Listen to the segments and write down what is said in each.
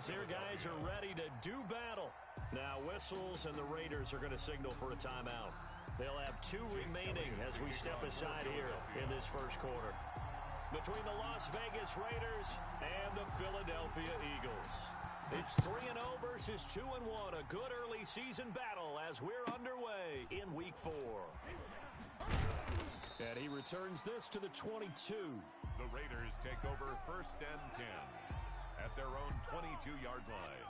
as their guys are ready to do battle. Now whistles and the Raiders are going to signal for a timeout. They'll have 2 remaining as we step aside here in this first quarter. Between the Las Vegas Raiders and the Philadelphia Eagles. It's 3-0 versus 2-1. A good early season battle as we're underway in Week 4. And he returns this to the 22. The Raiders take over 1st and 10 at their own 22-yard line.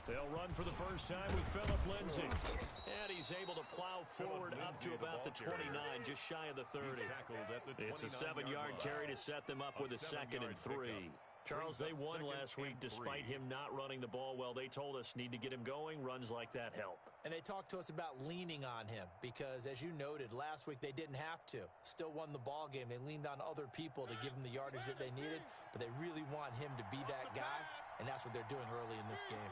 They'll run for the first time with Phillip Lindsay. And he's able to plow forward up to about the 29, just shy of the 30. It's a 7-yard carry to set them up with a 2nd and 3. Charles, they won last week despite him not running the ball well. They told us need to get him going. Runs like that help. And they talked to us about leaning on him because, as you noted, last week they didn't have to. Still won the ball game. They leaned on other people to give them the yardage that they needed, but they really want him to be that guy, and that's what they're doing early in this game.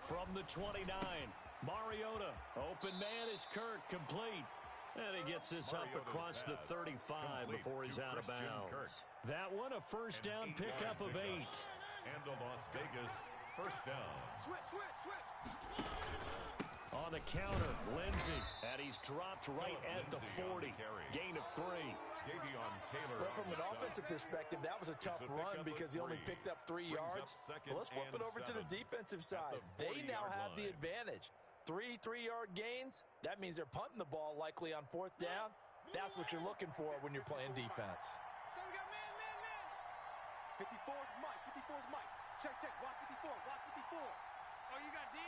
From the 29, Mariota. Open man is Kirk, complete. And he gets this up across the 35 before he's out of bounds. That one, a first down pickup of 8. And a Las Vegas first down. Switch. On the counter, Lindsay. And he's dropped right at the 40. Gain of 3. Well, from an offensive perspective, that was a tough run because he only picked up 3 yards. Well, let's flip it over to the defensive side. They now have the advantage. 3 3-yard gains, that means they're punting the ball likely on 4th down. That's what you're looking for when you're playing defense. So we got man. 54's Mike. Check. Watch 54. Oh, you got D?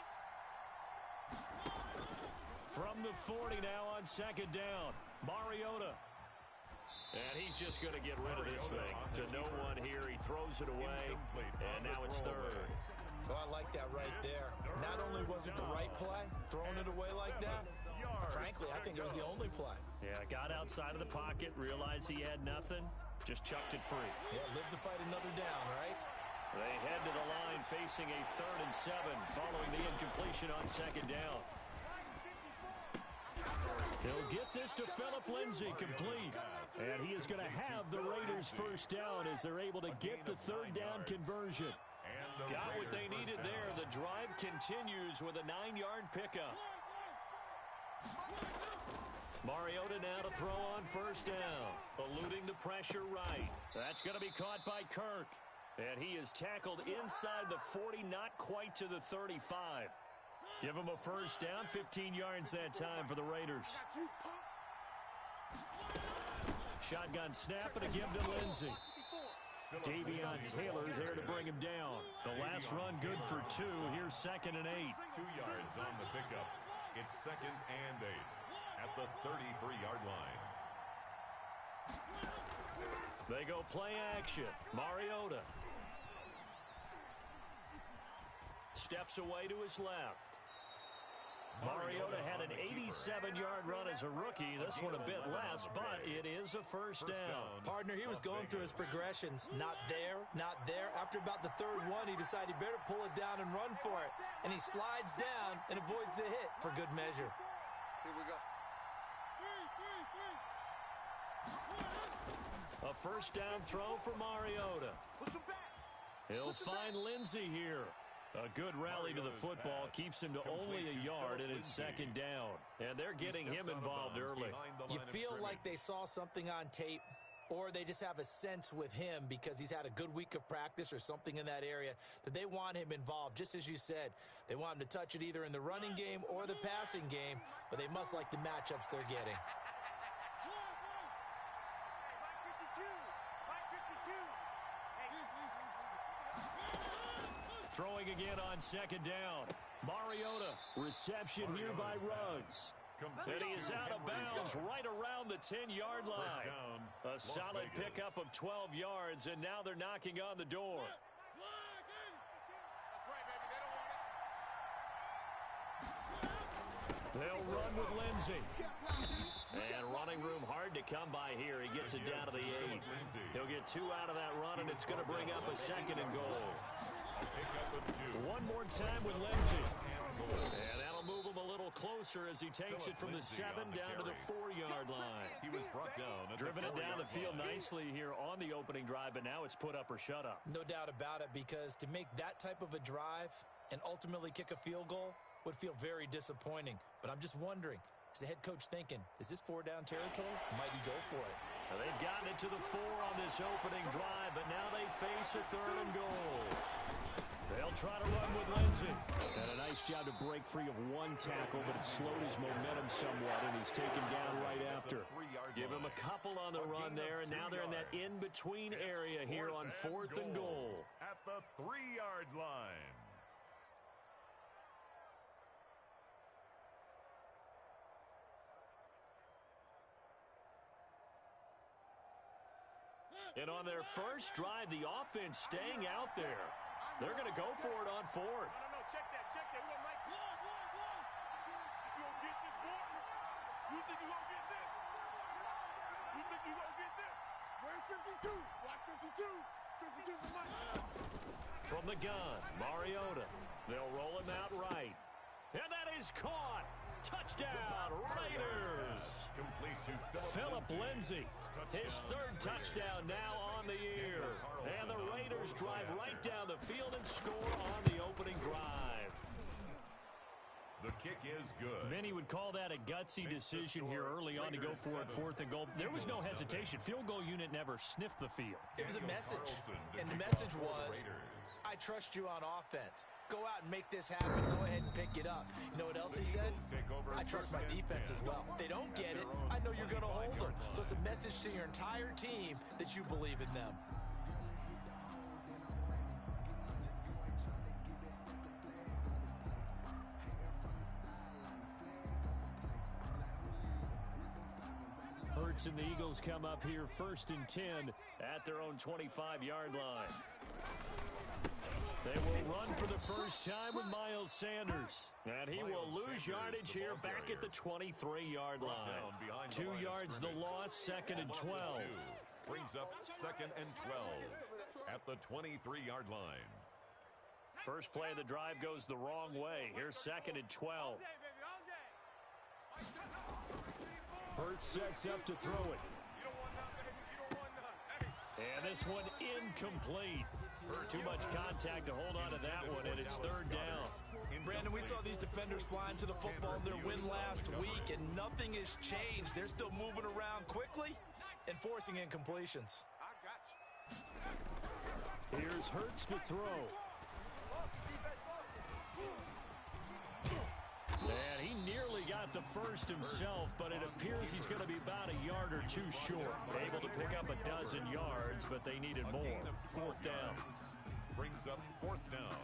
From the 40 now on 2nd down, Mariota. And he's just going to get rid of this thing. To no one here, he throws it away, and now it's 3rd. Oh, I like that right there. Not only was it the right play, throwing it away like that, frankly, I think it was the only play. Yeah, got outside of the pocket, realized he had nothing, just chucked it free. Yeah, live to fight another down, right? They head to the line facing a 3rd and 7 following the incompletion on 2nd down. He'll get this to Phillip Lindsay, complete. And he is going to have the Raiders first down as they're able to get the 3rd down conversion. Got what they needed there. The drive continues with a 9-yard pickup. Mariota now to throw on first down. Eluding the pressure right. That's going to be caught by Kirk. And he is tackled inside the 40, not quite to the 35. Give him a first down, 15 yards that time for the Raiders. Shotgun snap and a give to Lindsay. Davion Taylor there to bring him down. The last run good for 2. Here's 2nd and 8. 2 yards on the pickup. It's 2nd and 8 at the 33-yard line. They go play action. Mariota steps away to his left. Mariota had an 87-yard run as a rookie. This one a bit less, but it is a first down. Partner, he was going through his progressions. Not there. After about the 3rd one, he decided he better pull it down and run for it. And he slides down and avoids the hit for good measure. Here we go. A first down throw for Mariota. He'll find Lindsay here. A good rally to the football keeps him to only a yard, and it's 2nd down. And they're getting him involved early. You feel like they saw something on tape, or they just have a sense with him because he's had a good week of practice or something in that area that they want him involved. Just as you said, they want him to touch it either in the running game or the passing game, but they must like the matchups they're getting. Throwing again on 2nd down. Mariota, reception here by Ruggs. And he is out of bounds right around the 10-yard line. A solid pickup of 12 yards, and now they're knocking on the door. They'll run with Lindsey. And running room hard to come by here. He gets it down to the 8. He'll get 2 out of that run, and it's going to bring up a 2nd and goal. One more time with Lindsey. And that'll move him a little closer as he takes it from the 7 down to the 4-yard line. He was brought down. Driven it down the field nicely here on the opening drive, but now it's put up or shut up. No doubt about it, because to make that type of a drive and ultimately kick a field goal would feel very disappointing. But I'm just wondering, is the head coach thinking, is this 4-down territory? Might he go for it? Well, they've gotten it to the 4 on this opening drive, but now they face a 3rd and goal. They'll try to run with Lindsey. And a nice job to break free of one tackle, but it slowed his momentum somewhat, and he's taken down right after. Give him a couple on the run there, and now they're in that in-between area here on 4th and goal. At the 3-yard line. And on their first drive, the offense staying out there. They're going to go for it on 4th. No, check that. Who am I? You gonna get this, boy? You think you gonna get this? You think you gonna get this? Where's 52? Watch 52. 52's the money. From the gun, Mariota. They'll roll him out right. And that is caught. Touchdown, Raiders. Complete to Philip Lindsey. His 3rd touchdown now on the year. And the Raiders drive right down the field and score on the opening drive. The kick is good. Many would call that a gutsy decision here early on to go for it 4th and goal. There was no hesitation. Field goal unit never sniffed the field. It was a message, and the message was, I trust you on offense. Go out and make this happen. Go ahead and pick it up. You know what else he said? I trust my defense as well. If they don't get it, I know you're going to hold them. So it's a message to your entire team that you believe in them. Hurts and the Eagles come up here 1st and 10 at their own 25-yard line. They will run for the first time with Miles Sanders. And he will lose yardage here back at the 23-yard line. 2 yards the loss, 2nd and 12. Brings up 2nd and 12 at the 23-yard line. First play of the drive goes the wrong way. Here's 2nd and 12. Hurts sets up to throw it. And this one incomplete. Too much contact to hold on to that one, and it's 3rd down. Brandon, we saw these defenders flying to the football in their win last week, and nothing has changed. They're still moving around quickly and forcing incompletions. Here's Hurts to throw. And he nearly got the first himself, but it appears he's going to be about a yard or 2 short. Able to pick up a dozen yards, but they needed more. 4th down. Brings up 4th down.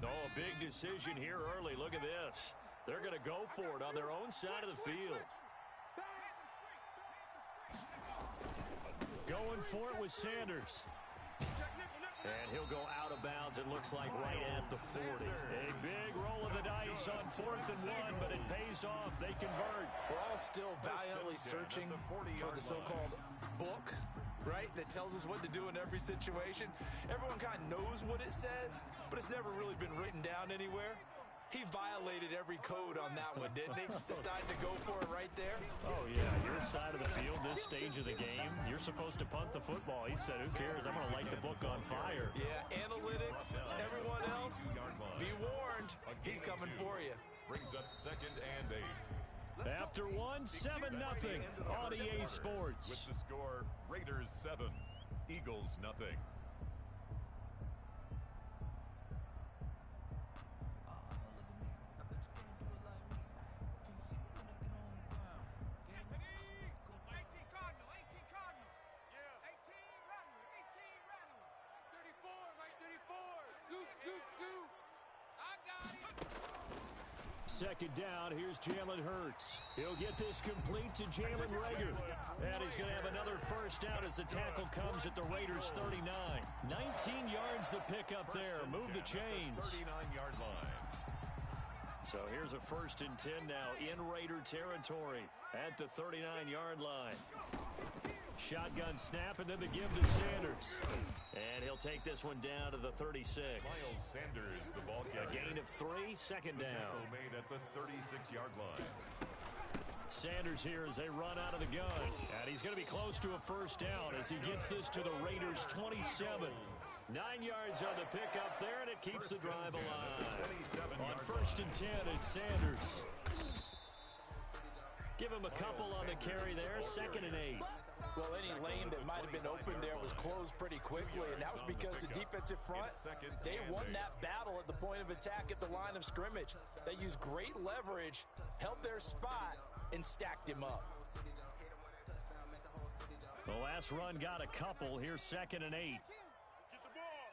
Oh, a big decision here early. Look at this. They're going to go for it on their own side of the field. Going for it with Sanders. And he'll go out of bounds, it looks like, right at the 40. A big roll of the dice on 4th and 1, but it pays off. They convert. We're all still valiantly searching for the so-called book, right, that tells us what to do in every situation. Everyone kind of knows what it says, but it's never really been written down anywhere. He violated every code on that one, didn't he? Decided to go for it right there. Oh, yeah, your side of the field, this stage of the game, you're supposed to punt the football. He said, who cares? I'm going to light the book on fire. Yeah, analytics, everyone else, be warned, he's coming for you. Brings up 2nd and 8. After one, 7-0 on EA Sports. With the score, Raiders 7, Eagles nothing. second down, here's Jalen Hurts. He'll get this complete to Jalen Reagor. And he's going to have another first down as the tackle comes at the Raiders' 39. 19 yards the pickup there. Move the chains. 39-yard line. So here's a 1st and 10 now in Raider territory at the 39-yard line. Shotgun snap, and then the give to Sanders. And he'll take this one down to the 36. Miles Sanders, the ball carrier. A gain of 3, second down. Tackle made at the 36-yard line. Sanders here as they run out of the gun. And he's going to be close to a first down as he gets this to the Raiders' 27. 9 yards on the pickup there, and it keeps the drive alive. On 1st and 10, it's Sanders. Give him a couple on the carry there, 2nd and 8. Well, any lane that might have been open there was closed pretty quickly, and that was because the defensive front, they won that battle at the point of attack at the line of scrimmage. They used great leverage, held their spot, and stacked him up. The last run got a couple. Here's 2nd and 8. Get the ball.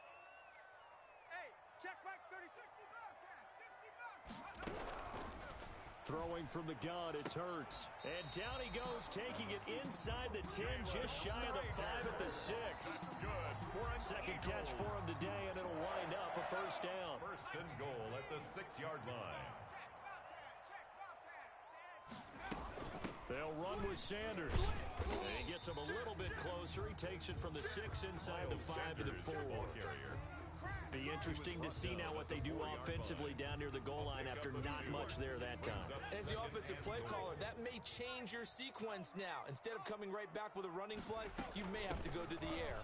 Hey, check back 30, 60 bucks. 60 bucks. Throwing from the gun, it's Hurts. And down he goes, taking it inside the 10, just shy of the 5 at the 6. Second catch for him today, and it'll wind up a first down. 1st and goal at the 6-yard line. They'll run with Sanders. And he gets him a little bit closer. He takes it from the 6 inside the 5 to the 4. Be interesting to see now what they do offensively down near the goal line after not much there that time. As the offensive play caller, that may change your sequence now. Instead of coming right back with a running play, you may have to go to the air.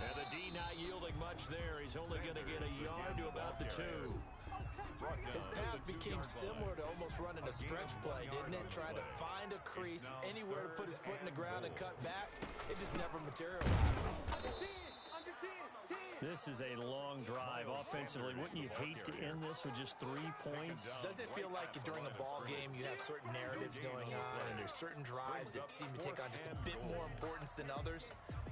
And the D not yielding much there. He's only going to get a yard to about the 2. His path became similar to almost running a stretch play, didn't it? Trying to find a crease, anywhere to put his foot in the ground and cut back. It just never materialized. This is a long drive offensively. Wouldn't you hate to end this with just 3 points? Doesn't it feel like during a ball game you have certain narratives going on and there's certain drives that seem to take on just a bit more importance than others?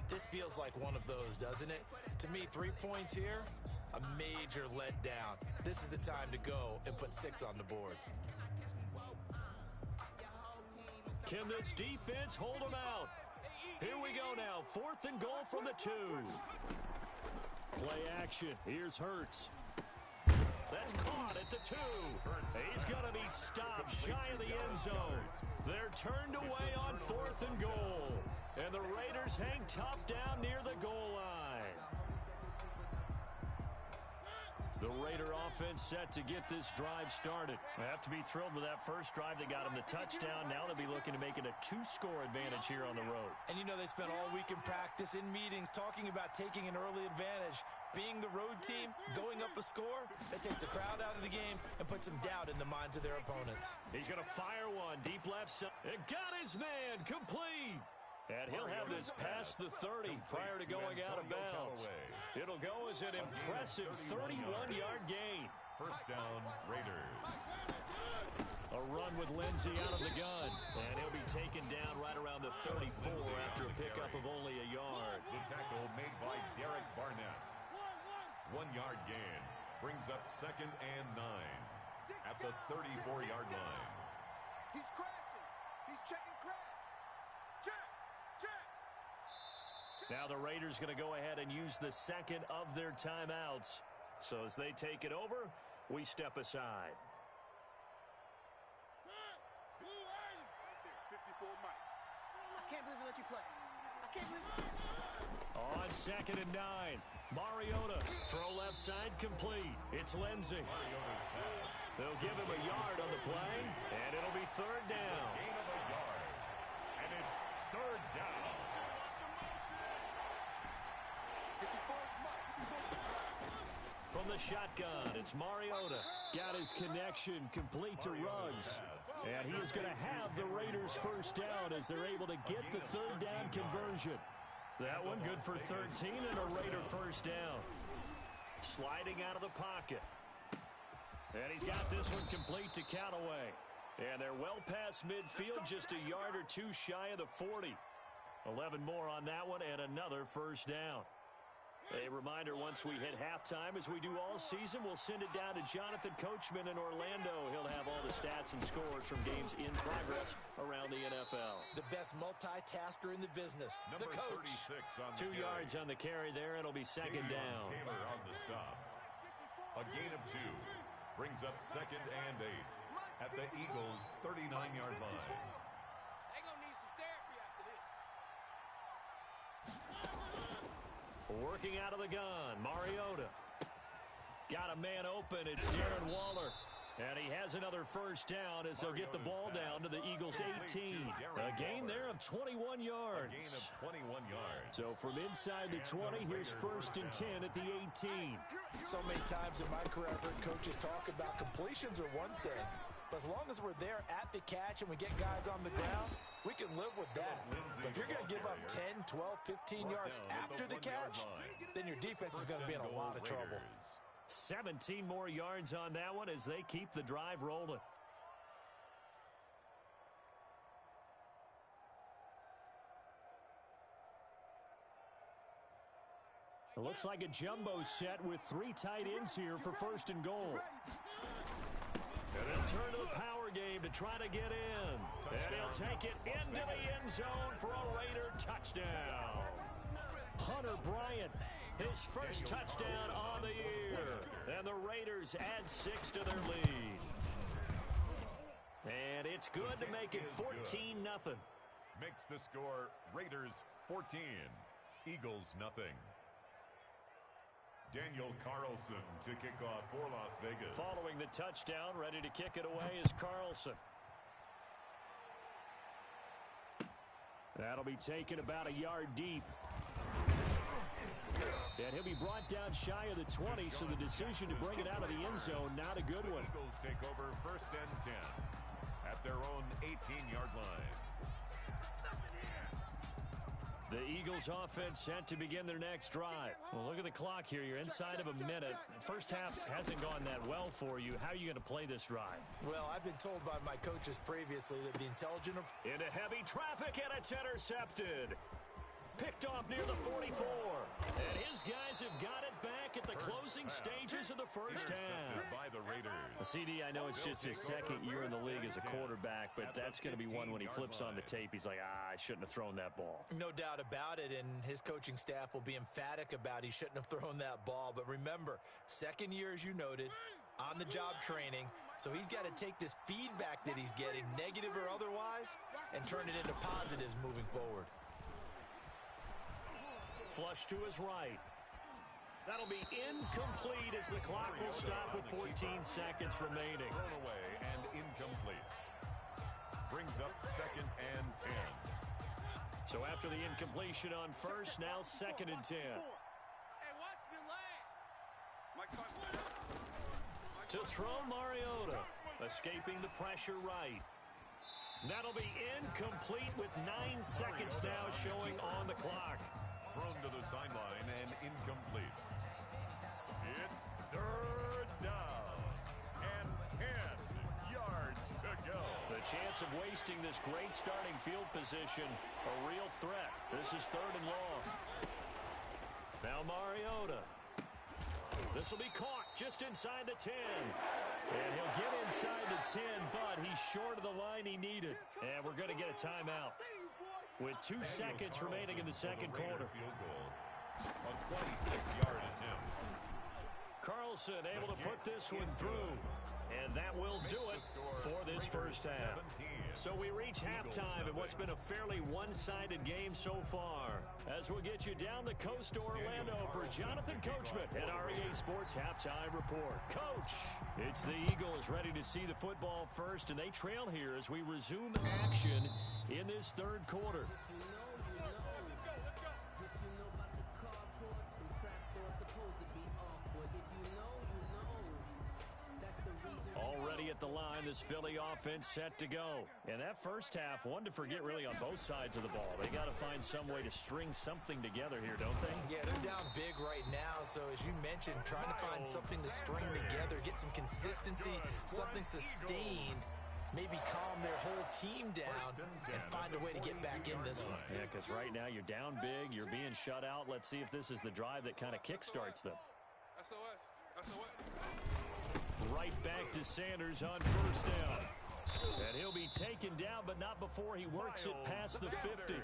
This feels like one of those, doesn't it? To me, 3 points here, a major letdown. This is the time to go and put 6 on the board. Can this defense hold them out? Here we go now. 4th and goal from the 2. Play action. Here's Hurts. That's caught at the 2. He's going to be stopped shy of the end zone. They're turned away on 4th and goal. And the Raiders hang tough down near the goal line. The Raider offense set to get this drive started. They have to be thrilled with that first drive that got them the touchdown. Now they'll be looking to make it a 2-score advantage here on the road. And you know they spent all week in practice, in meetings, talking about taking an early advantage. Being the road team, going up a score, that takes the crowd out of the game and puts some doubt in the minds of their opponents. He's going to fire one deep left side. And got his man complete. And he'll have this past the 30 prior to going out of bounds. It'll go as an impressive 31-yard gain. First down, Raiders. A run with Lindsey out of the gun. And he'll be taken down right around the 34 after a pickup of only a yard. The tackle made by Derek Barnett. 1-yard gain. Brings up 2nd and 9 at the 34-yard line. He's crashing. He's checking crash. Check. Now the Raiders going to go ahead and use the 2nd of their timeouts. So as they take it over, we step aside. 54 Mike. I can't believe they let you play. I can't believe On 2nd and 9. Mariota, throw left side complete. It's Lindsey. They'll give him a yard on the play, and it'll be 3rd down. Gain of a yard. And it's 3rd down. From the shotgun, it's Mariota. Got his connection complete to Ruggs. And he is going to have the Raiders first down as they're able to get the 3rd down conversion. That one good for 13 and a Raider first down. Sliding out of the pocket. And he's got this one complete to Callaway. And they're well past midfield, just a yard or 2 shy of the 40. 11 more on that one and another first down. A reminder, once we hit halftime, as we do all season, we'll send it down to Jonathan Coachman in Orlando. He'll have all the stats and scores from games in progress around the NFL. The best multitasker in the business, the coach. 2 yards on the carry there. It'll be second down. Taylor on the stop. A gain of 2 brings up second and 8 at the Eagles' 39-yard line. Working out of the gun, Mariota. Got a man open, it's Darren Waller. And he has another first down as they'll get the ball down to the Eagles' 18. A gain there of 21 yards. A gain of 21 yards. So from inside the 20, here's first and 10 at the 18. So many times in my career, I've heard coaches talk about completions are one thing. But as long as we're there at the catch and we get guys on the ground, we can live with that. But if you're going to give up 10, 12, 15 yards after the catch, then your defense is going to be in a lot of trouble. 17 more yards on that one as they keep the drive rolling. It looks like a jumbo set with 3 tight ends here for first and goal. And they'll turn to the power game to try to get in. And he'll take it into the end zone for a Raider touchdown. Hunter Bryant, his first touchdown on the year. And the Raiders add 6 to their lead. And it's good to make it 14-0. Makes the score Raiders 14, Eagles nothing. Daniel Carlson to kick off for Las Vegas. Following the touchdown, ready to kick it away is Carlson. That'll be taken about a yard deep. And he'll be brought down shy of the 20, so the decision to bring it out of the end zone, not a good one. The Eagles take over first and 10 at their own 18-yard line. The Eagles offense set to begin their next drive. Well, look at the clock here. You're inside of a minute. First half hasn't gone that well for you. How are you going to play this drive? Well, I've been told by my coaches previously that the intelligent... Into heavy traffic, and it's intercepted. Picked off near the 44. And his guys have got it back at the closing stages of the first half. By the Raiders. CD, I know it's just his second year in the league as a quarterback, but that's going to be one when he flips on the tape. He's like, I shouldn't have thrown that ball. No doubt about it, and his coaching staff will be emphatic about he shouldn't have thrown that ball. But remember, second year, as you noted, on-the-job training, so he's got to take this feedback that he's getting, negative or otherwise, and turn it into positives moving forward. Flush to his right. That'll be incomplete as the clock will stop with 14 seconds remaining. Thrown away and incomplete. Brings up second and 10. So after the incompletion on first, now second and 10. To throw Mariota, escaping the pressure right. That'll be incomplete with 9 seconds now showing on the clock. Thrown to the sideline and incomplete. It's third down and 10 yards to go. The chance of wasting this great starting field position, a real threat. This is third and long. Now Mariota. This will be caught just inside the 10. And he'll get inside the 10, but he's short of the line he needed. And we're going to get a timeout. With 2 seconds remaining in the second quarter. Field goal. A 26-yard attempt. Carlson able to put this one through. And that will do it for this first half. So we reach halftime in what's been a fairly one-sided game so far. As we'll get you down the coast to Orlando for Jonathan Coachman at REA Sports Halftime Report. Coach, it's the Eagles ready to see the football first, and they trail here as we resume action in this third quarter. Already at the line, this Philly offense set to go. And that first half, one to forget really on both sides of the ball. They got to find some way to string something together here, don't they? Yeah, they're down big right now. So as you mentioned, trying to find something to string together, get some consistency, something sustained. maybe calm their whole team down and find a way to get back in this one. Yeah, because right now you're down big, you're being shut out. Let's see if this is the drive that kind of kickstarts them. Right back to Sanders on first down. And he'll be taken down, but not before he works it past the 50.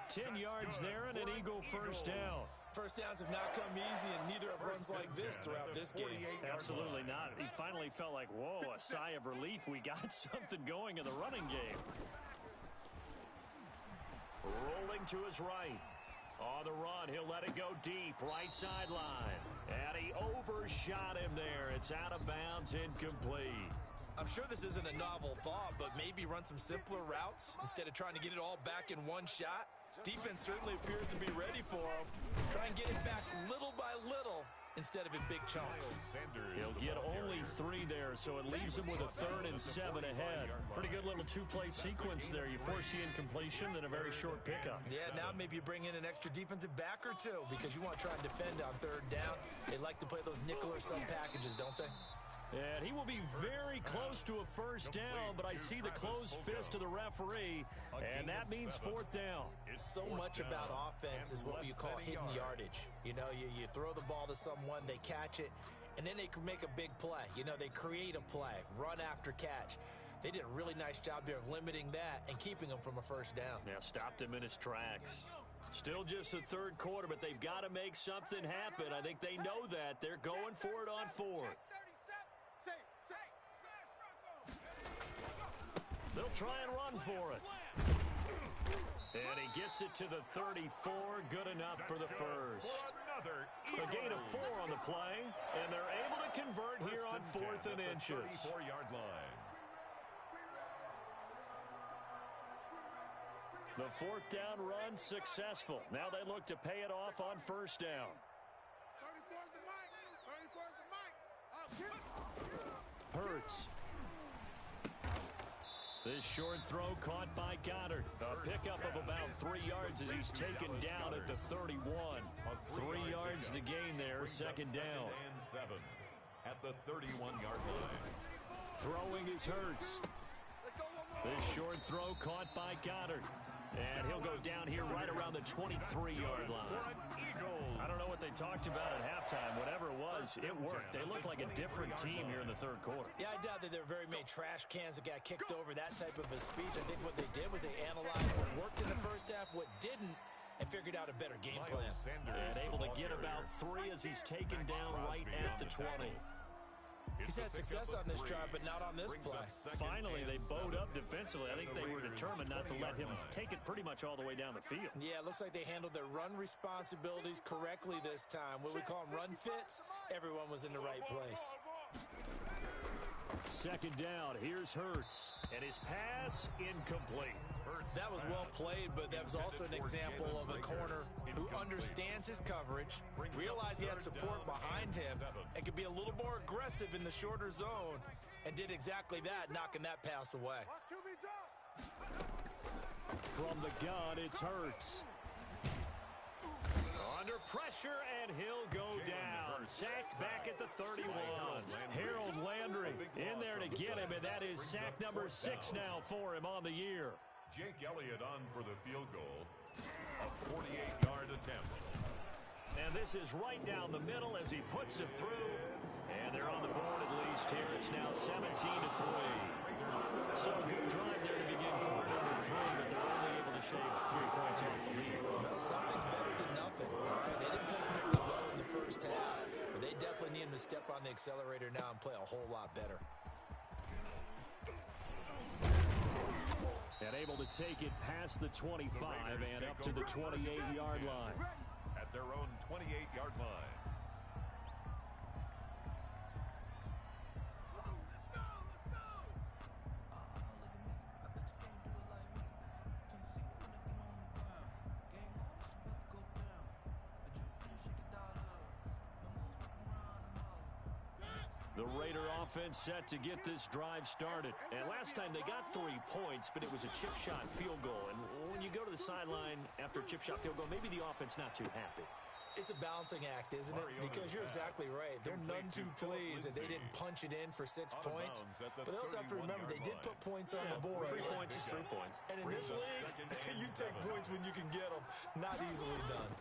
10 yards there and an Eagle first down. First downs have not come easy, and neither have runs like this throughout this game. Absolutely not. He finally felt like, whoa, a sigh of relief. We got something going in the running game. Rolling to his right. On the run, he'll let it go deep, right sideline. And he overshot him there. It's out of bounds, incomplete. I'm sure this isn't a novel thought, but maybe run some simpler routes instead of trying to get it all back in one shot. Defense certainly appears to be ready for him. Try and get it back little by little instead of in big chunks. He'll get only 3 there, so it leaves him with a 3rd and 7 ahead. Pretty good little 2-play sequence there. You force the incompletion, then a very short pickup. Yeah, now maybe you bring in an extra defensive back or two because you want to try and defend on 3rd down. They like to play those nickel or sub packages, don't they? And he will be very close to a first down, but I see the closed fist of the referee, and that means 4th down. So much about offense is what you call hidden yardage. You know, you throw the ball to someone, they catch it, and then they can make a big play. You know, they create a play, run after catch. They did a really nice job there of limiting that and keeping him from a first down. Yeah, stopped him in his tracks. Still just the 3rd quarter, but they've got to make something happen. I think they know that. They're going for it on 4th. They'll try and run for it. And he gets it to the 34. Good enough for the first. A gain of 4 on the play, and they're able to convert here on 4th and inches. 34-yard line. The 4th down run successful. Now they look to pay it off on first down. 34's the mic. Hurts. This short throw caught by Goddard. A pickup of about 3 yards as he's taken down at the 31. 3 yards the gain there, 2nd down. And 7 at the 31-yard line. Throwing is Hurts. This short throw caught by Goddard. And he'll go down here right around the 23-yard line. I don't know what they talked about at halftime. Whatever it was, it worked. They looked like a different team here in the 3rd quarter. Yeah, I doubt that there were very many trash cans that got kicked over, that type of a speech. I think what they did was they analyzed what worked in the first half, what didn't, and figured out a better game plan. And able to get about 3 as he's taken down right at the 20. He's had success on this drive, but not on this play. Finally, they bowed up defensively. I think they were determined not to let him take it pretty much all the way down the field. Yeah, it looks like they handled their run responsibilities correctly this time. What we call them run fits, everyone was in the right place. 2nd down, here's Hurts. And his pass, incomplete. That was well played, but that was also an example of a corner who understands his coverage, realized he had support behind him, and could be a little more aggressive in the shorter zone, and did exactly that, knocking that pass away. From the gun, it's Hurts. Under pressure, and he'll go down. Sacked back at the 31. Harold Landry in there to get him, and that is sack number 6 now for him on the year. Jake Elliott on for the field goal. A 48-yard attempt. And this is right down the middle as he puts it through. And they're on the board at least here. It's now 17-3. So a good drive there to begin quarter number 3, but they're only able to shave 3 points off the lead. Well, something's better than nothing. They didn't play particularly well in the first half, but they definitely need him to step on the accelerator now and play a whole lot better. And able to take it past the 25 and up to the 28-yard line. At their own 28-yard line. The Raider offense set to get this drive started. And last time they got 3 points, but it was a chip shot field goal. And when you go to the sideline after a chip shot field goal, maybe the offense not too happy. It's a balancing act, isn't it? Because you're exactly right. They're none too pleased that they didn't punch it in for 6 points. But they also have to remember they did put points on the board. 3 points is 3 points. And in this league, you take points when you can get them. Not easily done.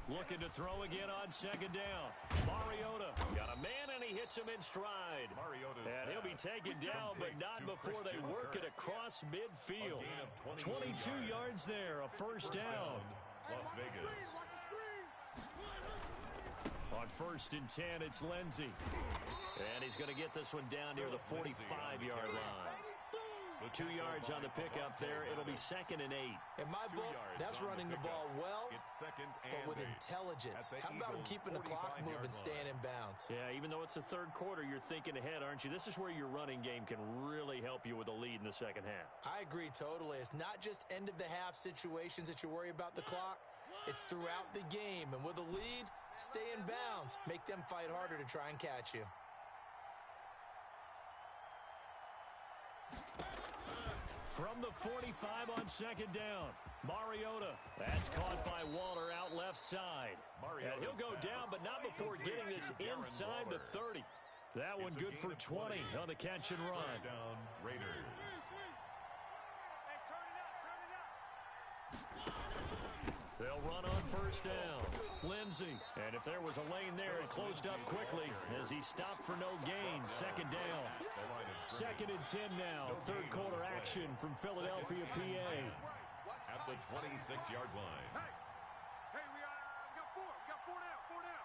Looking to throw again on second down. Mariota got a man, and he hits him in stride. And he'll be taken down, but not before they work it across midfield. 22 yards there, a first down. Las Vegas. On 1st and 10, it's Lindsey. And he's going to get this one down near the 45-yard line. 2 yards on the pickup there. It'll be 2nd and 8. In my book, that's running the ball well, but with intelligence. How about him keeping the clock moving, staying in bounds? Yeah, even though it's the third quarter, you're thinking ahead, aren't you? This is where your running game can really help you with a lead in the second half. I agree totally. It's not just end-of-the-half situations that you worry about the clock. It's throughout the game. And with a lead, stay in bounds. Make them fight harder to try and catch you. From the 45 on second down, Mariota. That's caught by Waller out left side. And he'll go down, but not before getting this inside the 30. That one good for 20 on the catch and run. First down, Raiders. They'll run on first down. Lindsey. And if there was a lane there, it closed up quickly as he stopped for no gain. Second down. 2nd and 10 now. Third quarter action from Philadelphia, PA. At the 26-yard line. Hey, we got 4. We got 4 down. 4 down.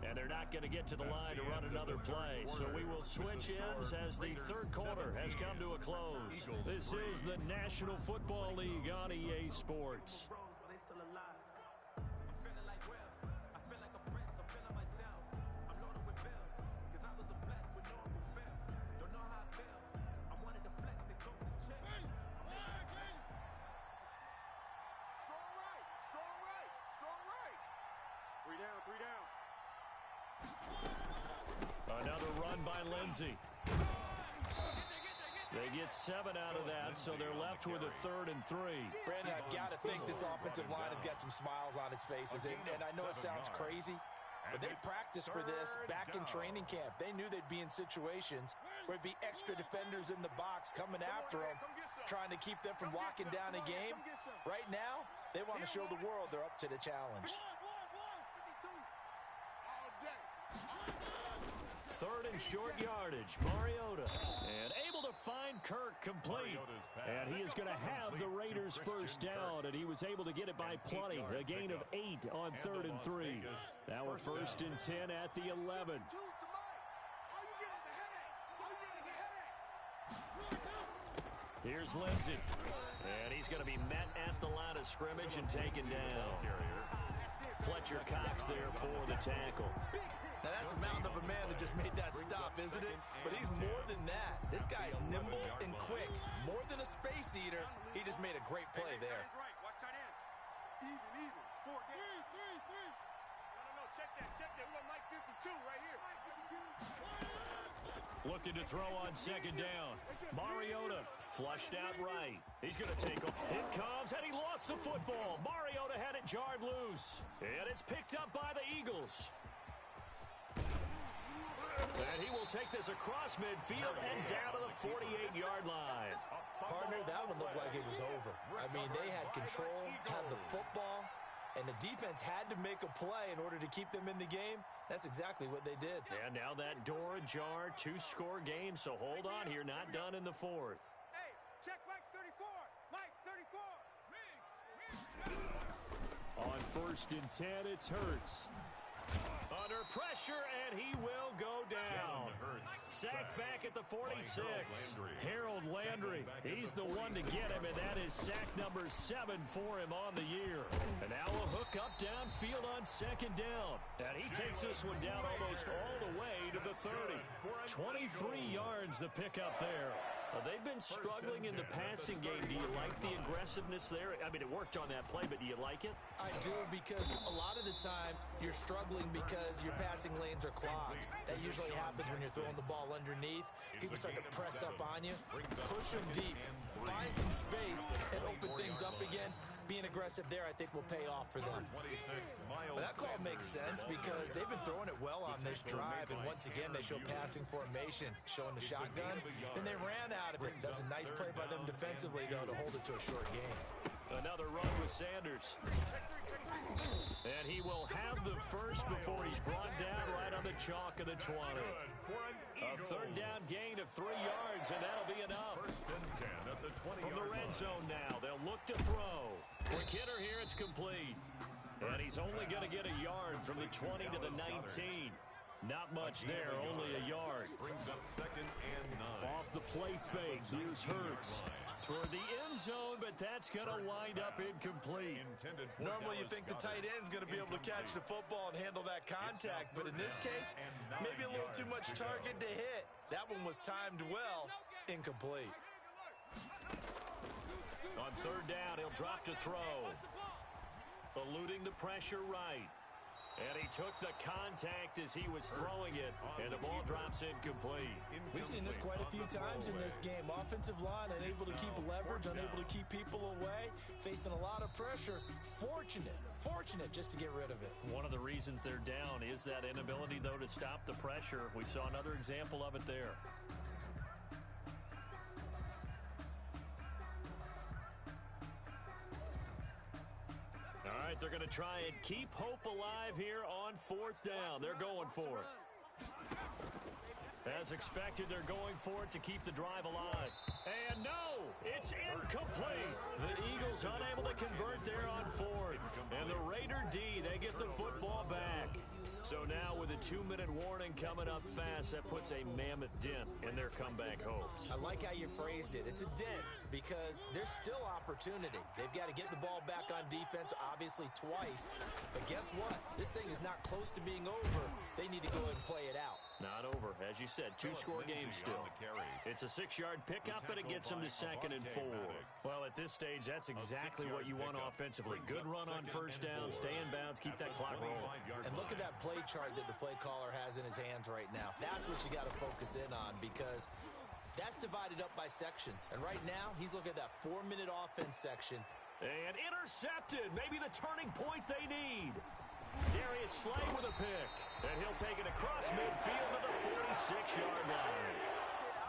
And they're not going to get to the line to run another play. So we will switch ends as the third quarter has come to a close. This is the National Football League on EA Sports. Another run by Lindsey. They get 7 out of that, so they're left with a 3rd and 3. Brandon, I've got to think this offensive line has got some smiles on its faces. And I know it sounds crazy, but they practiced for this back in training camp. They knew they'd be in situations where it'd be extra defenders in the box coming after them, trying to keep them from locking down a game. Right now, they want to show the world they're up to the challenge. 3rd and short yardage. Mariota. And able to find Kirk complete. And he is going to have the Raiders first down. And he was able to get it by plenty. A gain of 8 on 3rd and 3. Now we're 1st and 10 at the 11. Here's Lindsey. And he's going to be met at the line of scrimmage and taken down. Fletcher Cox there for the tackle. Now, that's a mountain of a man that just made that stop, isn't it? But he's more than that. This guy's nimble and quick. More than a space eater, he just made a great play there. Watch tight end. Even. 4 games. No. Check that. We got Mike 52 right here. Looking to throw on second down. Mariota flushed out right. He's going to take off. It comes, and he lost the football. Mariota had it jarred loose. And it's picked up by the Eagles. And he will take this across midfield and down to the 48-yard line. Partner, that one looked like it was over. I mean, they had control, had the football, and the defense had to make a play in order to keep them in the game. That's exactly what they did. And now that door ajar, 2-score game, so hold on here, not done in the 4th. Hey, check Mike 34. Mike 34. On 1st and 10, it's Hurts. Under pressure, and he will go down. Sacked back at the 46. Harold Landry, he's the one to get him, and that is sack number 7 for him on the year. And now a hook up downfield on second down. And he takes this one down almost all the way to the 30. 23 yards the pickup there. They've been struggling in the passing game. Do you like the aggressiveness there? I mean, it worked on that play, but do you like it? I do, because a lot of the time you're struggling because your passing lanes are clogged. That usually happens when you're throwing the ball underneath. People start to press up on you. Push them deep. Find some space and open things up again. Being aggressive there, I think, will pay off for them. But that call makes sense because they've been throwing it well on this drive, and once again, they show passing formation, showing the shotgun. Then they ran out of it. That was a nice play by them defensively, though, to hold it to a short game. Another run with Sanders. And he will have the first before he's brought down right on the chalk of the 20. A third down gain of 3 yards, and that'll be enough. From the red zone now, they'll look to throw. Quick hitter here, it's complete. And he's only going to get a yard from the 20 to the 19. Not much there, only a yard. Brings up second and 9. Off the play fake, here's Hurts. Toward the end zone, but that's going to wind up incomplete. Normally you think the tight end's going to be able to catch the football and handle that contact, but in this case, maybe a little too much target to hit. That one was timed well, incomplete. On third down, he'll drop to throw. Eluding the pressure right. And he took the contact as he was throwing it, and the ball drops incomplete. We've seen this quite a few times in this game. Offensive line unable to keep leverage, unable to keep people away, facing a lot of pressure. Fortunate just to get rid of it. One of the reasons they're down is that inability, though, to stop the pressure. We saw another example of it there. All right, they're going to try and keep hope alive here on fourth down. They're going for it. As expected, they're going for it to keep the drive alive. And no, it's incomplete. The Eagles unable to convert there on fourth. And the Raider D, they get the football back. So now with a 2-minute warning coming up fast, that puts a mammoth dent in their comeback hopes. I like how you phrased it. It's a dent because there's still opportunity. They've got to get the ball back on defense, obviously twice. But guess what? This thing is not close to being over. They need to go ahead and play it out. Not over. As you said, 2-score game still. It's a 6-yard pickup, and it gets them to 2nd and 4. Well, at this stage, that's exactly what you want offensively. Good run on first down, stay in bounds, keep that clock rolling. And look at that play chart that the play caller has in his hands right now. That's what you got to focus in on because that's divided up by sections. And right now, he's looking at that 4-minute offense section. And intercepted. Maybe the turning point they need. Darius Slay with a pick. And he'll take it across midfield to the 46-yard line.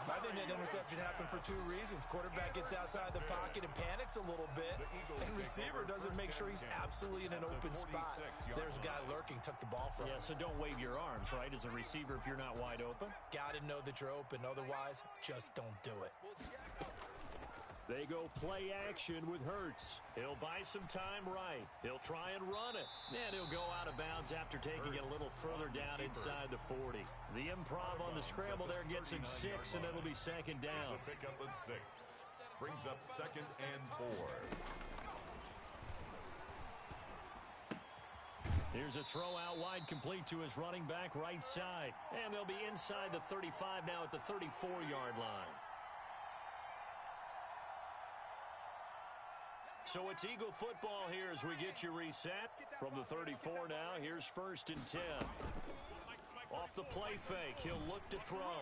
I think that interception happened for 2 reasons. Quarterback gets outside the pocket and panics a little bit. And receiver doesn't make sure he's absolutely in an open spot. So there's a guy lurking, took the ball from him. Yeah, so don't wave your arms, right, as a receiver if you're not wide open. Got to know that you're open. Otherwise, just don't do it. They go play action with Hurts. He'll buy some time right. He'll try and run it. And he'll go out of bounds after taking it a little further down inside the 40. The improv on the scramble there gets him 6, and it'll be 2nd down. Pick up at 6. Brings up 2nd and 4. Here's a throw out wide, complete to his running back right side. And they'll be inside the 35 now at the 34-yard line. So it's Eagle football here as we get you reset. From the 34 now, here's 1st and 10. Off the play fake, he'll look to throw.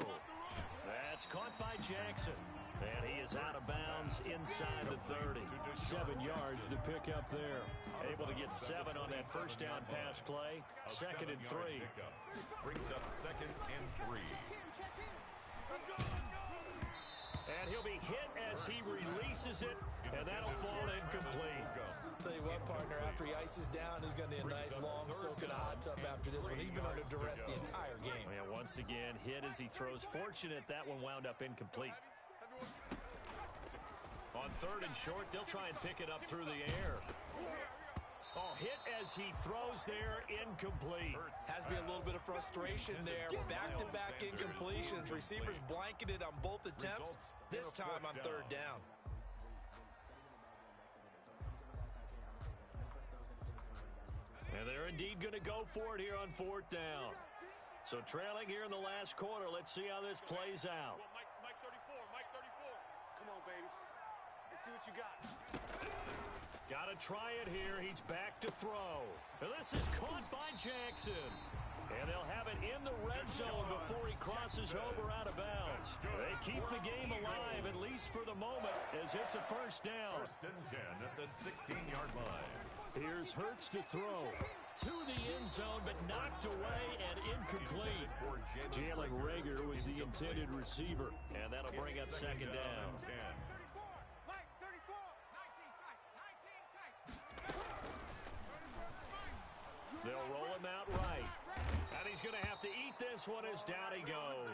That's caught by Jackson. And he is out of bounds inside the 30. 7 yards to pick up there. Able to get 7 on that first down pass play. 2nd and 3. Brings up 2nd and 3. And he'll be hit as he releases it, and that'll fall incomplete. Tell you what, partner, after he ices down, he's going to need a nice long soak in a hot tub after this one. He's been under duress the entire game. Yeah, once again, hit as he throws. Fortunate that one wound up incomplete. On 3rd and short, they'll try and pick it up through the air. Oh, hit as he throws there, incomplete. Has to be a little bit of frustration there. Back-to-back incompletions. Receivers blanketed on both attempts, this time on third down. And they're indeed going to go for it here on fourth down. So trailing here in the last quarter. Let's see how this plays out. Mike 34, Mike 34. Come on, baby. Let's see what you got. Got to try it here. He's back to throw. Now this is caught by Jackson. And they'll have it in the red zone before he crosses over out of bounds. They keep the game alive, at least for the moment, as it's a first down. First and 10 at the 16-yard line. Here's Hurts to throw. To the end zone, but knocked away and incomplete. Jalen Reagor was the intended receiver, and that'll bring up second down. They'll roll him out right. And he's going to have to eat this one as down he goes.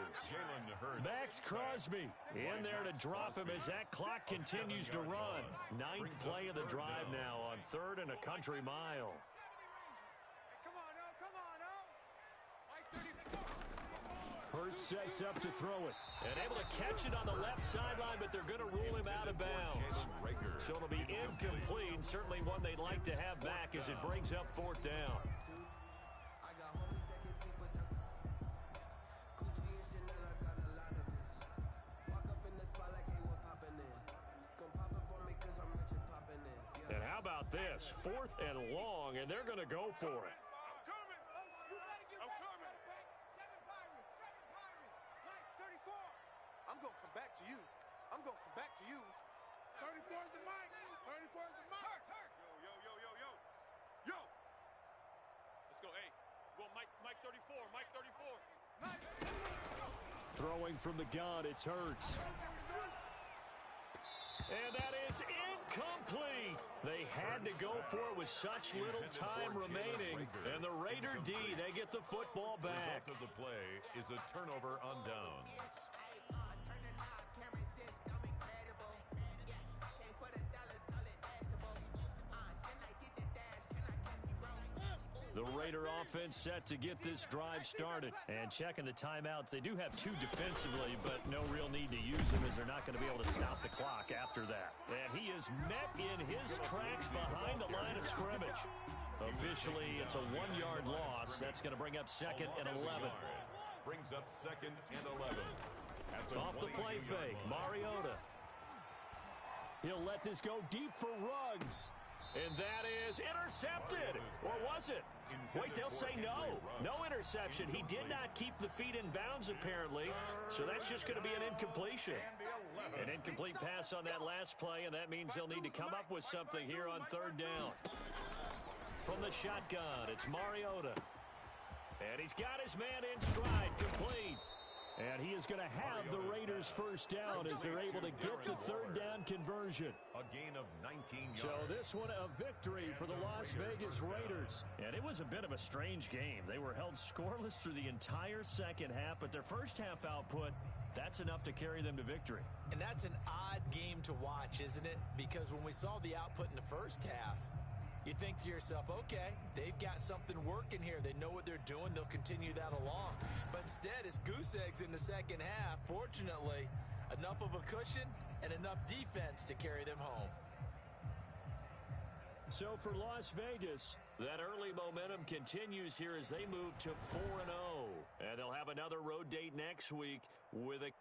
Max Crosby in there to drop him as that clock continues to run. Ninth play of the drive now on third and a country mile. Hurts sets up to throw it. And able to catch it on the left sideline, but they're going to rule him out of bounds. So it'll be incomplete. Certainly one they'd like to have back as it brings up fourth down. And how about this? Fourth and long, and they're going to go for it. I'm going to come back to you. I'm going to come back to you. 34 is the mic. 34 is the mic. Yo. Yo. Let's go. Hey, go Mike 34. Mike 34. Throwing from the gun, it's Hurts. And that is incomplete. They had to go for it with such little time remaining. And the Raider D, they get the football back. The result of the play is a turnover on downs. The Raider offense set to get this drive started. And checking the timeouts, they do have two defensively, but no real need to use them as they're not going to be able to stop the clock after that. And he is met in his tracks behind the line of scrimmage. Officially, it's a 1-yard loss. That's going to bring up second and 11. Brings up second and 11. Off the play fake, Mariota. He'll let this go deep for Ruggs. And that is intercepted. Or was it? Wait, they'll say no. No interception. He did not keep the feet in bounds, apparently. So that's just going to be an incompletion. An incomplete pass on that last play, and that means they'll need to come up with something here on third down. From the shotgun, it's Mariota. And he's got his man in stride, complete. And he is going to have the Raiders first down as they're able to get the third down conversion. A gain of 19 yards. So this one a victory for the Las Vegas Raiders. And it was a bit of a strange game. They were held scoreless through the entire second half, but their first half output, that's enough to carry them to victory. And that's an odd game to watch, isn't it? Because when we saw the output in the first half, you think to yourself, okay, they've got something working here. They know what they're doing. They'll continue that along. But instead, it's goose eggs in the second half. Fortunately, enough of a cushion and enough defense to carry them home. So for Las Vegas, that early momentum continues here as they move to 4-0. And they'll have another road date next week with a